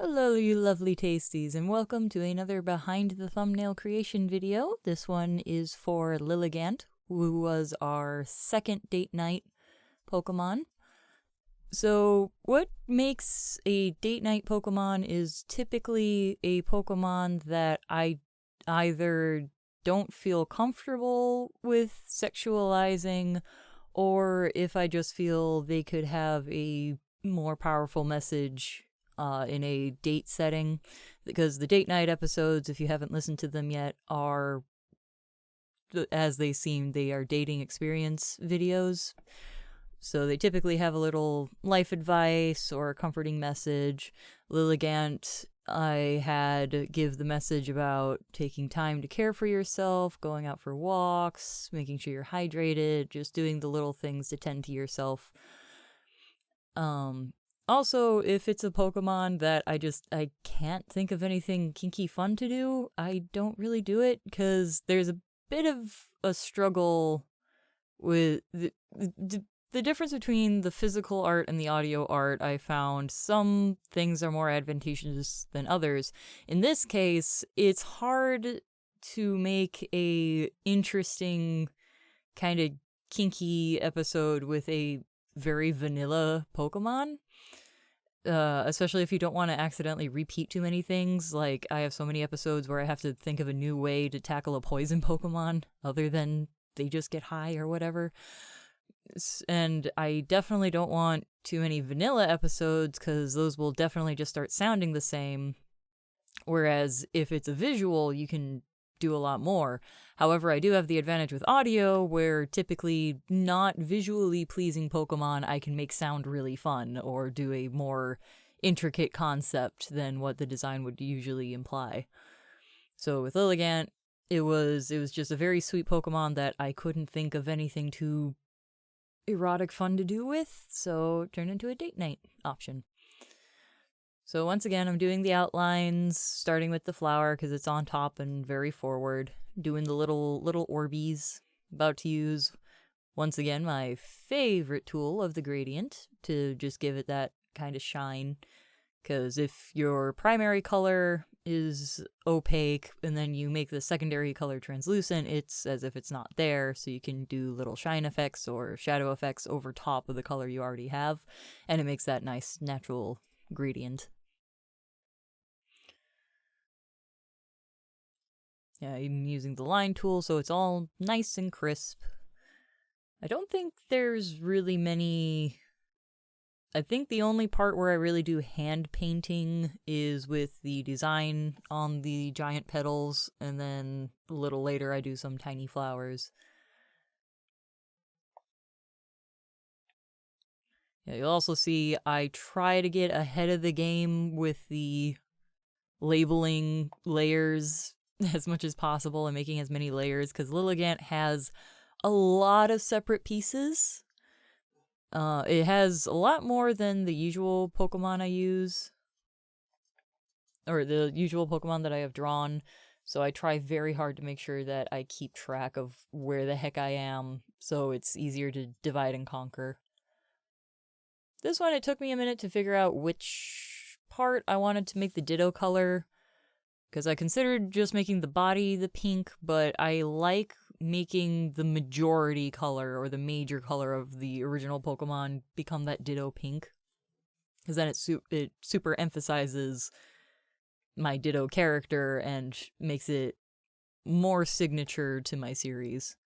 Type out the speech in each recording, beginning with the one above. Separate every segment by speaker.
Speaker 1: Hello, you lovely tasties, and welcome to another behind the thumbnail creation video. This one is for Lilligant, who was our second date night Pokemon. So, what makes a date night Pokemon is typically a Pokemon that I either don't feel comfortable with sexualizing, or if I just feel they could have a more powerful message in a date setting, because the date night episodes, if you haven't listened to them yet, are, as they seem, they are dating experience videos. So they typically have a little life advice or a comforting message. Lilligant, I had give the message about taking time to care for yourself, going out for walks, making sure you're hydrated, just doing the little things to tend to yourself. Also, if it's a Pokemon that I can't think of anything kinky fun to do, I don't really do it, because there's a bit of a struggle with the difference between the physical art and the audio art. I found some things are more advantageous than others. In this case, it's hard to make a interesting kind of kinky episode with a very vanilla Pokemon. Especially if you don't want to accidentally repeat too many things. Like, I have so many episodes where I have to think of a new way to tackle a poison Pokemon other than they just get high or whatever. And I definitely don't want too many vanilla episodes, because those will definitely just start sounding the same. Whereas if it's a visual, you can do a lot more. However, I do have the advantage with audio, where typically not visually pleasing Pokemon I can make sound really fun, or do a more intricate concept than what the design would usually imply. So with Lilligant, it was just a very sweet Pokemon that I couldn't think of anything too erotic fun to do with, so it turned into a date night option. So once again, I'm doing the outlines, starting with the flower because it's on top and very forward, doing the little Orbeez. About to use, once again, my favorite tool of the gradient to just give it that kind of shine. Because if your primary color is opaque and then you make the secondary color translucent, it's as if it's not there, so you can do little shine effects or shadow effects over top of the color you already have, and it makes that nice natural gradient. Yeah, I'm using the line tool, so it's all nice and crisp. I don't think there's really many... I think the only part where I really do hand painting is with the design on the giant petals, and then a little later I do some tiny flowers. Yeah, you'll also see I try to get ahead of the game with the labeling layers as much as possible and making as many layers, because Lilligant has a lot of separate pieces. It has a lot more than the usual Pokemon I use, or the usual Pokemon that I have drawn, so I try very hard to make sure that I keep track of where the heck I am, so it's easier to divide and conquer. This one, it took me a minute to figure out which part I wanted to make the Ditto color, because I considered just making the body the pink, but I like making the majority color or the major color of the original Pokemon become that Ditto pink, because then it super emphasizes my Ditto character and makes it more signature to my series.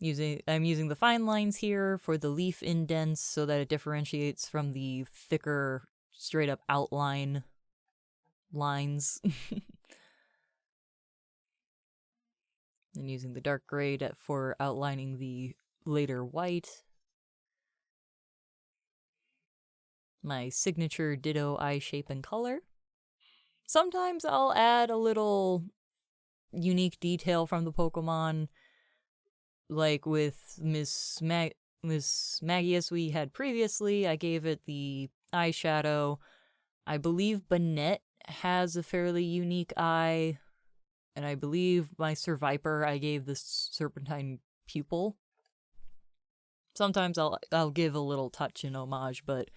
Speaker 1: I'm using the fine lines here for the leaf indents so that it differentiates from the thicker straight up outline lines. And using the dark gray for outlining the later white. My signature Ditto eye shape and color. Sometimes I'll add a little unique detail from the Pokemon, like with Miss Magius we had previously. I gave it the eyeshadow. I believe Banette has a fairly unique eye, and I believe my Survivor I gave the serpentine pupil. Sometimes I'll give a little touch in homage, but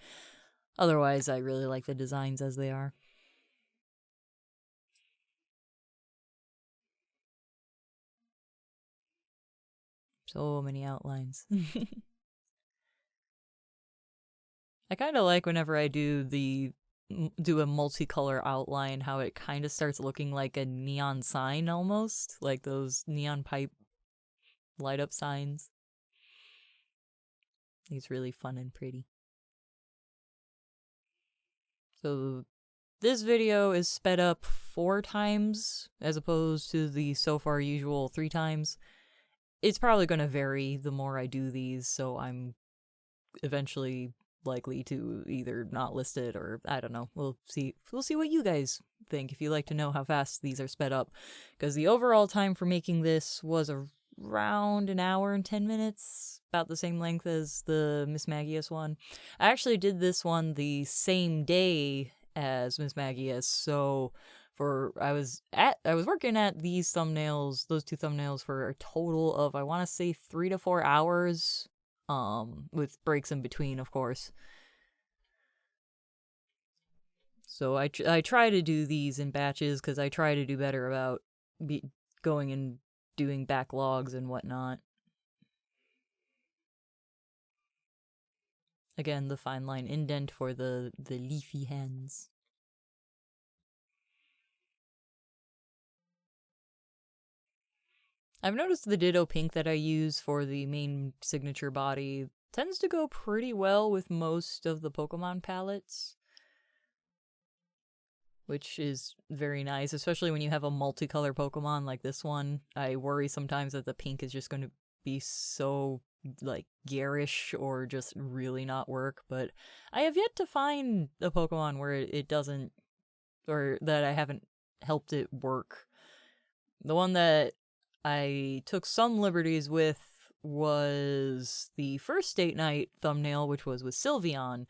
Speaker 1: Otherwise, I really like the designs as they are. So many outlines. I kind of like whenever I do a multicolor outline, how it kind of starts looking like a neon sign almost, like those neon pipe light up signs. It's really fun and pretty. So this video is sped up 4 times as opposed to the so far usual 3 times. It's probably going to vary the more I do these, so I'm eventually likely to either not list it or I don't know. We'll see what you guys think if you like to know how fast these are sped up, because the overall time for making this was around an hour and 10 minutes, about the same length as the Miss Magius one. I actually did this one the same day as Miss Magius, so I was working at these thumbnails, those 2 thumbnails, for a total of, I want to say, 3 to 4 hours, with breaks in between, of course. So I try to do these in batches because I try to do better about going and doing backlogs and whatnot. Again, the fine line indent for the leafy hands. I've noticed the Ditto Pink that I use for the main signature body tends to go pretty well with most of the Pokemon palettes, which is very nice, especially when you have a multicolor Pokemon like this one. I worry sometimes that the pink is just going to be so, like, garish or just really not work, but I have yet to find a Pokemon where it doesn't, or that I haven't helped it work. The one that I took some liberties with was the first date night thumbnail, which was with Sylveon,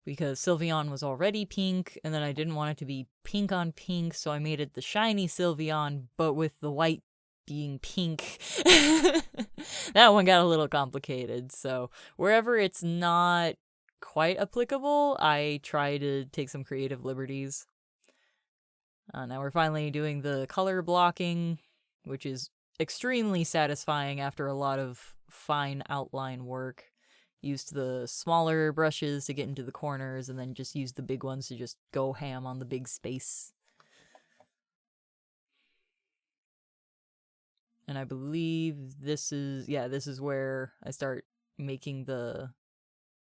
Speaker 1: because Sylveon was already pink, and then I didn't want it to be pink on pink, so I made it the shiny Sylveon, but with the white being pink. That one got a little complicated, so wherever it's not quite applicable, I try to take some creative liberties. Now we're finally doing the color blocking, which is extremely satisfying after a lot of fine outline work. Used the smaller brushes to get into the corners, and then just used the big ones to just go ham on the big space. And I believe this is where I start making the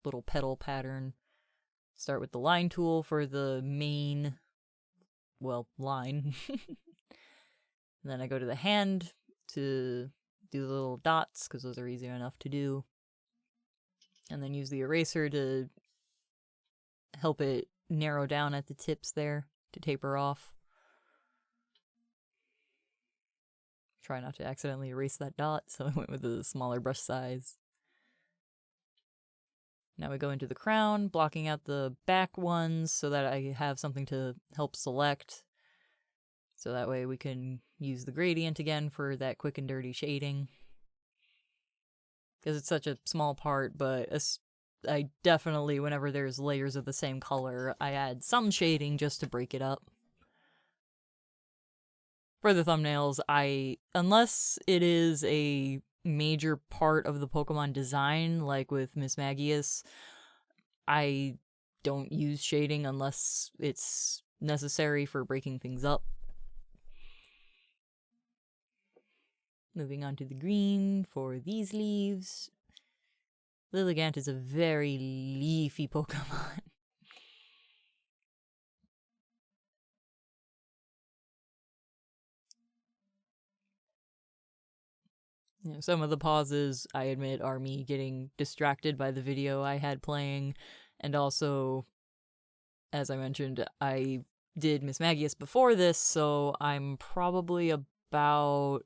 Speaker 1: little petal pattern. Start with the line tool for the main, line. And then I go to the hand to do the little dots, because those are easy enough to do. And then use the eraser to help it narrow down at the tips there to taper off. Try not to accidentally erase that dot, so I went with a smaller brush size. Now we go into the crown, blocking out the back ones so that I have something to help select. So that way we can use the gradient again for that quick and dirty shading. Because it's such a small part, but I definitely, whenever there's layers of the same color, I add some shading just to break it up. For the thumbnails, unless it is a major part of the Pokemon design, like with Miss Magius, I don't use shading unless it's necessary for breaking things up. Moving on to the green for these leaves. Lilligant is a very leafy Pokemon. Some of the pauses, I admit, are me getting distracted by the video I had playing, and also, as I mentioned, I did Miss Magius before this, so I'm probably about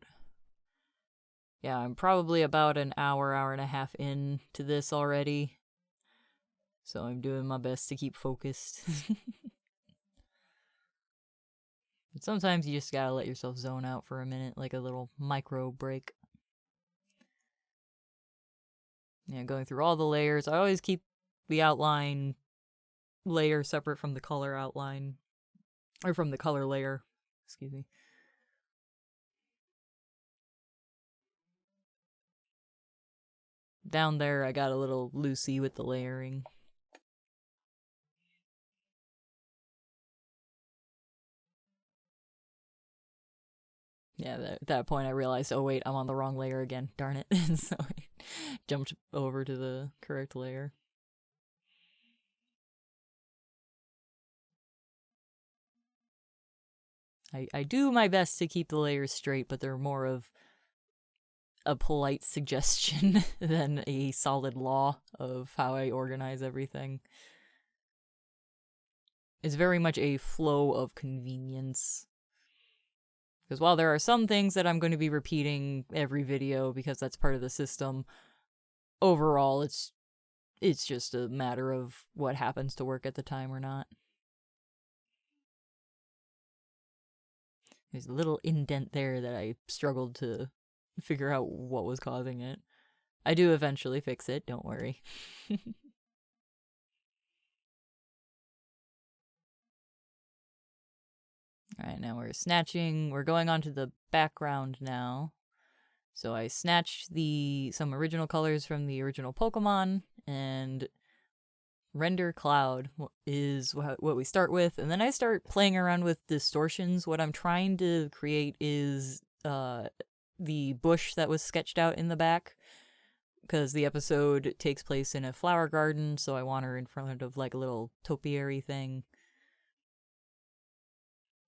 Speaker 1: an hour and a half in to this already. So I'm doing my best to keep focused. But sometimes you just gotta let yourself zone out for a minute, like a little micro break. Going through all the layers. I always keep the outline layer separate from the color outline. Or from the color layer. Excuse me. Down there, I got a little loosey with the layering. Yeah, at that point I realized, oh wait, I'm on the wrong layer again. Darn it. So I jumped over to the correct layer. I do my best to keep the layers straight, but they're more of a polite suggestion than a solid law of how I organize everything. It's very much a flow of convenience. Because while there are some things that I'm going to be repeating every video because that's part of the system, overall it's just a matter of what happens to work at the time or not. There's a little indent there that I struggled to figure out what was causing it. I do eventually fix it, don't worry. Alright, now we're snatching. We're going on to the background now. So I snatched some original colors from the original Pokemon, and render cloud is what we start with, and then I start playing around with distortions. What I'm trying to create is the bush that was sketched out in the back, because the episode takes place in a flower garden, so I want her in front of like a little topiary thing.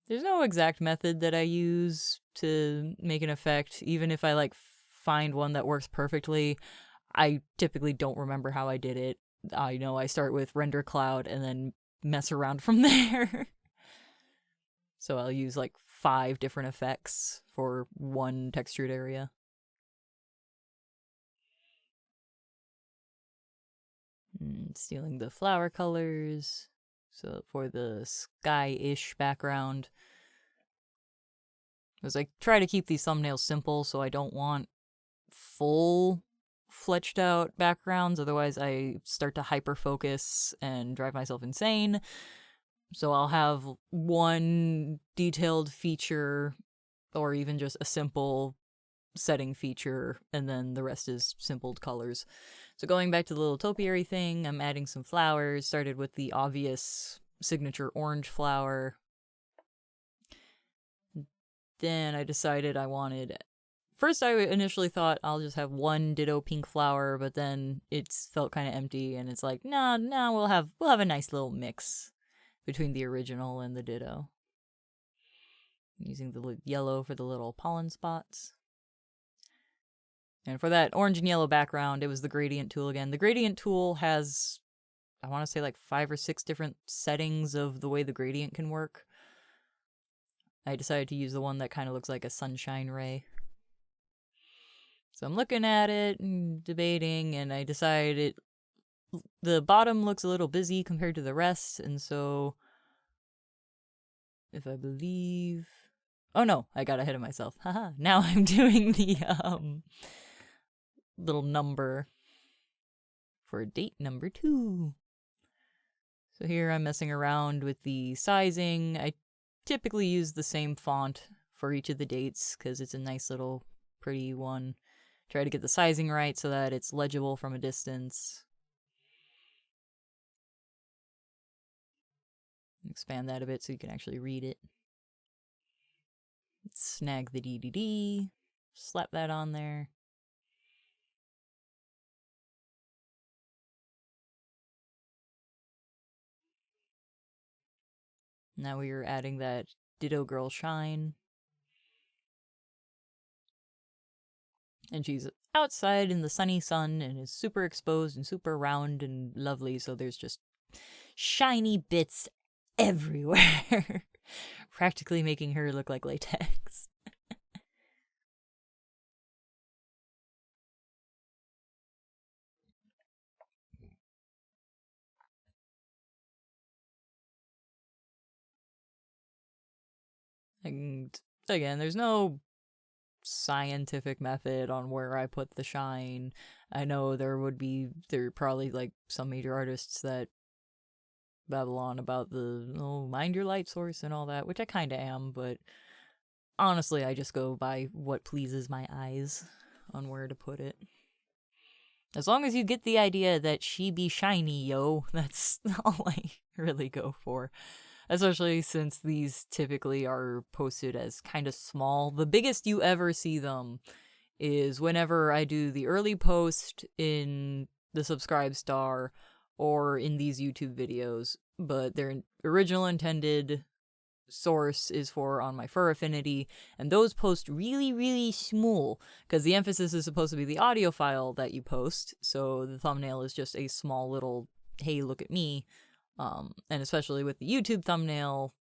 Speaker 1: There's no exact method that I use to make an effect. Even if I like find one that works perfectly, I typically don't remember how I did it. I know I start with render cloud and then mess around from there. So I'll use like 5 different effects for one textured area. Stealing the flower colors. So for the sky-ish background, because I try to keep these thumbnails simple, so I don't want full fletched out backgrounds, otherwise I start to hyper focus and drive myself insane. So I'll have one detailed feature, or even just a simple setting feature, and then the rest is simpled colors. So going back to the little topiary thing, I'm adding some flowers. Started with the obvious signature orange flower. Then I decided I wanted... First, I initially thought I'll just have one ditto pink flower, but then it felt kind of empty, and it's like, nah, we'll have a nice little mix between the original and the ditto. Using the yellow for the little pollen spots. And for that orange and yellow background, it was the gradient tool again. The gradient tool has, I want to say, like 5 or 6 different settings of the way the gradient can work. I decided to use the one that kind of looks like a sunshine ray. So I'm looking at it and debating, and I decided the bottom looks a little busy compared to the rest, and so if I believe... Oh no, I got ahead of myself. Haha, now I'm doing the little number for date number 2. So here I'm messing around with the sizing. I typically use the same font for each of the dates because it's a nice little pretty one. Try to get the sizing right so that it's legible from a distance. Expand that a bit so you can actually read it. Snag the DDD, slap that on there. Now we are adding that Ditto Girl shine. And she's outside in the sunny sun and is super exposed and super round and lovely, so there's just shiny bits everywhere. Practically making her look like latex. And again, there's no scientific method on where I put the shine. I know there are probably like some major artists that babble on about the mind your light source and all that, which I kind of am, but honestly, I just go by what pleases my eyes on where to put it. As long as you get the idea that she be shiny, yo, that's all I really go for. Especially since these typically are posted as kind of small. The biggest you ever see them is whenever I do the early post in the subscribe star or in these YouTube videos, but their original intended source is for on my Fur Affinity, and those post really, really small because the emphasis is supposed to be the audio file that you post, so the thumbnail is just a small little, hey, look at me. And especially with the YouTube thumbnail,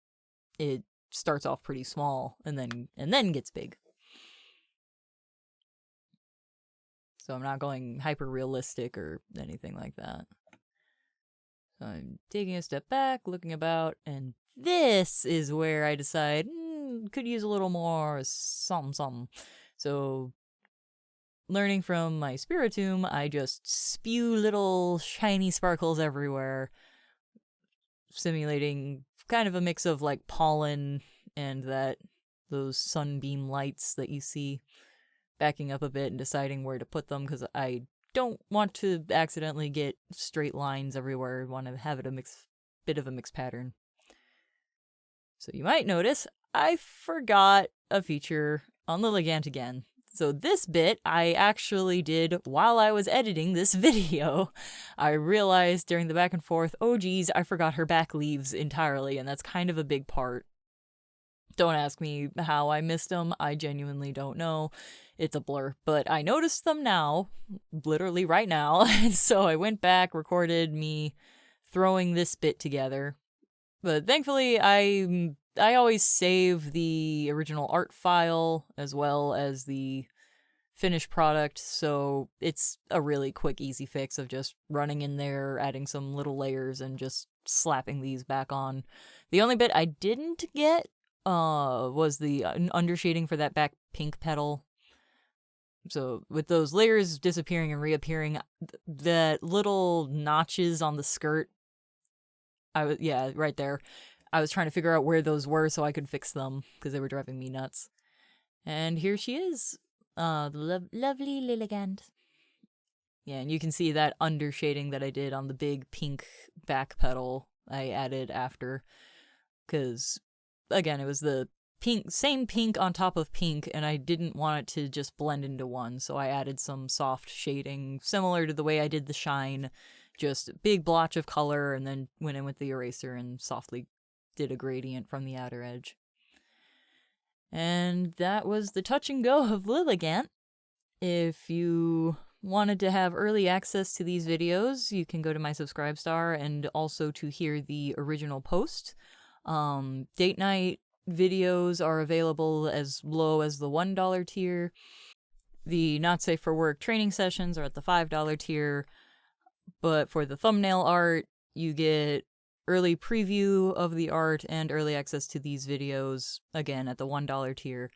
Speaker 1: it starts off pretty small and then gets big. So I'm not going hyper realistic or anything like that. So I'm taking a step back, looking about, and this is where I decide, could use a little more something. So learning from my Spiritomb, I just spew little shiny sparkles everywhere, simulating kind of a mix of like pollen and those sunbeam lights that you see, backing up a bit and deciding where to put them because I don't want to accidentally get straight lines everywhere. I want to have it a bit of a mixed pattern. So you might notice I forgot a feature on Lilligant again. So this bit I actually did while I was editing this video. I realized during the back and forth, oh geez, I forgot her back leaves entirely, and that's kind of a big part. Don't ask me how I missed them. I genuinely don't know. It's a blur. But I noticed them now, literally right now. So I went back, recorded me throwing this bit together. But thankfully, I always save the original art file as well as the finished product, so it's a really quick, easy fix of just running in there, adding some little layers, and just slapping these back on. The only bit I didn't get was the undershading for that back pink petal. So with those layers disappearing and reappearing, the little notches on the skirt, right there. I was trying to figure out where those were so I could fix them because they were driving me nuts. And here she is, the lovely Lilligant. Yeah, and you can see that undershading that I did on the big pink back petal I added after. Because, again, it was the same pink on top of pink, and I didn't want it to just blend into one, so I added some soft shading, similar to the way I did the shine. Just a big blotch of color, and then went in with the eraser and softly did a gradient from the outer edge. And that was the touch and go of Lilligant. If you wanted to have early access to these videos, you can go to my subscribe star and also to hear the original post. Date night videos are available as low as the $1 tier. The Not Safe for Work training sessions are at the $5 tier. But for the thumbnail art, you get early preview of the art and early access to these videos, again, at the $1 tier.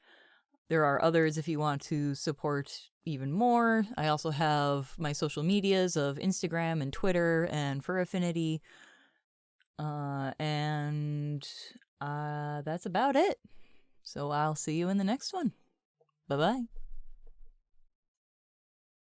Speaker 1: There are others if you want to support even more. I also have my social medias of Instagram and Twitter and Fur Affinity. And that's about it. So I'll see you in the next one. Bye-bye.